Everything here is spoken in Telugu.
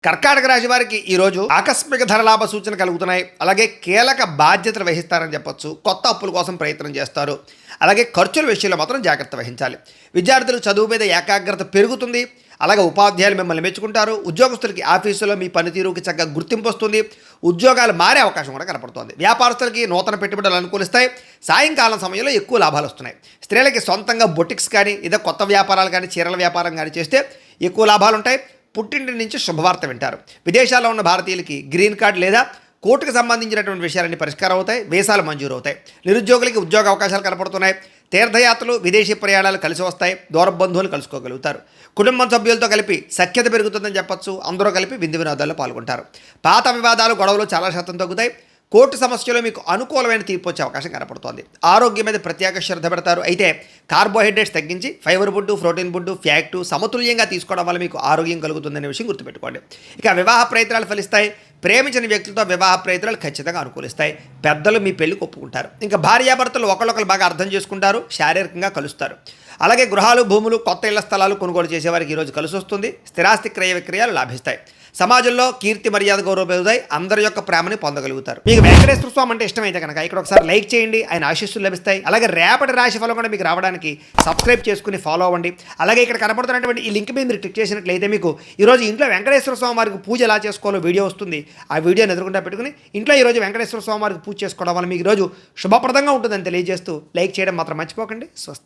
కర్కాటక రాశి వారికి ఈరోజు ఆకస్మిక ధనలాభ సూచన కలుగుతున్నాయి. అలాగే కీలక బాధ్యతలు వహిస్తారని చెప్పొచ్చు. కొత్త అప్పుల కోసం ప్రయత్నం చేస్తారు. అలాగే ఖర్చుల విషయంలో మాత్రం జాగ్రత్త వహించాలి. విద్యార్థులు చదువు మీద ఏకాగ్రత పెరుగుతుంది. అలాగే ఉపాధ్యాయులు మిమ్మల్ని మెచ్చుకుంటారు. ఉద్యోగస్తులకి ఆఫీసులో మీ పనితీరుకి చక్కగా గుర్తింపు వస్తుంది. ఉద్యోగాలు మారే అవకాశం కూడా కనపడుతోంది. వ్యాపారస్తులకి నూతన పెట్టుబడులు అనుకూలిస్తాయి. సాయంకాలం సమయంలో ఎక్కువ లాభాలు వస్తున్నాయి. స్త్రీలకి సొంతంగా బొటిక్స్ కానీ ఇదే కొత్త వ్యాపారాలు కానీ చీరల వ్యాపారం కానీ చేస్తే ఎక్కువ లాభాలు ఉంటాయి. పుట్టింటి నుంచి శుభవార్త వింటారు. విదేశాల్లో ఉన్న భారతీయులకి గ్రీన్ కార్డు లేదా కోర్టుకు సంబంధించినటువంటి విషయాలన్నీ పరిష్కారం అవుతాయి. వీసాలు మంజూరు అవుతాయి. నిరుద్యోగులకి ఉద్యోగ అవకాశాలు కనపడుతున్నాయి. తీర్థయాత్రలు విదేశీ ప్రయాణాలు కలిసి వస్తాయి. దూర బంధువులు కలుసుకోగలుగుతారు. కుటుంబం సభ్యులతో కలిపి సఖ్యత పెరుగుతుందని చెప్పొచ్చు. అందరూ కలిపి విందు వినోదాల్లో పాల్గొంటారు. పాత వివాదాలు గొడవలు చాలా శాతం తగ్గుతాయి. కోర్టు సమస్యలో మీకు అనుకూలమైన తీర్పు వచ్చే అవకాశం కనపడుతోంది. ఆరోగ్యం మీద ప్రత్యేక శ్రద్ధ పెడతారు. అయితే కార్బోహైడ్రేట్స్ తగ్గించి fibre food, protein food, fact సమతుల్యంగా తీసుకోవడం వల్ల మీకు ఆరోగ్యం కలుగుతుందనే విషయం గుర్తుపెట్టుకోండి. ఇక వివాహ ప్రయత్నాలు ఫలిస్తాయి. ప్రేమించిన వ్యక్తులతో వివాహ ప్రయత్నాలు ఖచ్చితంగా అనుకూలిస్తాయి. పెద్దలు మీ పెళ్లికి ఒప్పుకుంటారు. ఇంకా భార్యాభర్తలు ఒకళ్ళొకరు బాగా అర్థం చేసుకుంటారు. శారీరకంగా కలుస్తారు. అలాగే గృహాలు, భూములు, కొత్త ఇళ్ల స్థలాలు కొనుగోలు చేసేవారికి ఈరోజు కలిసి వస్తుంది. స్థిరాస్తి క్రయ విక్రయాలు లాభిస్తాయి. సమాజంలో కీర్తి మర్యాద గౌరవం పెరుగుతాయి. అందరి యొక్క ప్రేమని పొందగలుగుతారు. మీకు వెంకటేశ్వర స్వామి అంటే ఇష్టమైతే కనుక ఇక్కడ ఒకసారి లైక్ చేయండి. ఆయన ఆశీస్సులు లభిస్తాయి. అలాగే రేపటి రాశి ఫలం కూడా మీకు రావడానికి సబ్స్క్రైబ్ చేసుకుని ఫాలో అవ్వండి. అలాగే ఇక్కడ కనపడుతున్నటువంటి ఈ లింక్ మీద మీరు క్లిక్ చేసినట్లయితే మీకు ఈరోజు ఇంట్లో వెంకటేశ్వర స్వామి వారికి పూజ ఎలా చేసుకోవాలో వీడియో వస్తుంది. ఆ వీడియోని ఎదురుకుండా పెట్టుకుని ఇంట్లో ఈరోజు వెంకటేశ్వర స్వామి వారికి పూజ చేసుకోవడం వల్ల మీకు ఈరోజు శుభప్రదంగా ఉంటుందని తెలియజేస్తూ లైక్ చేయడం మాత్రం మర్చిపోకండి. స్వస్తి.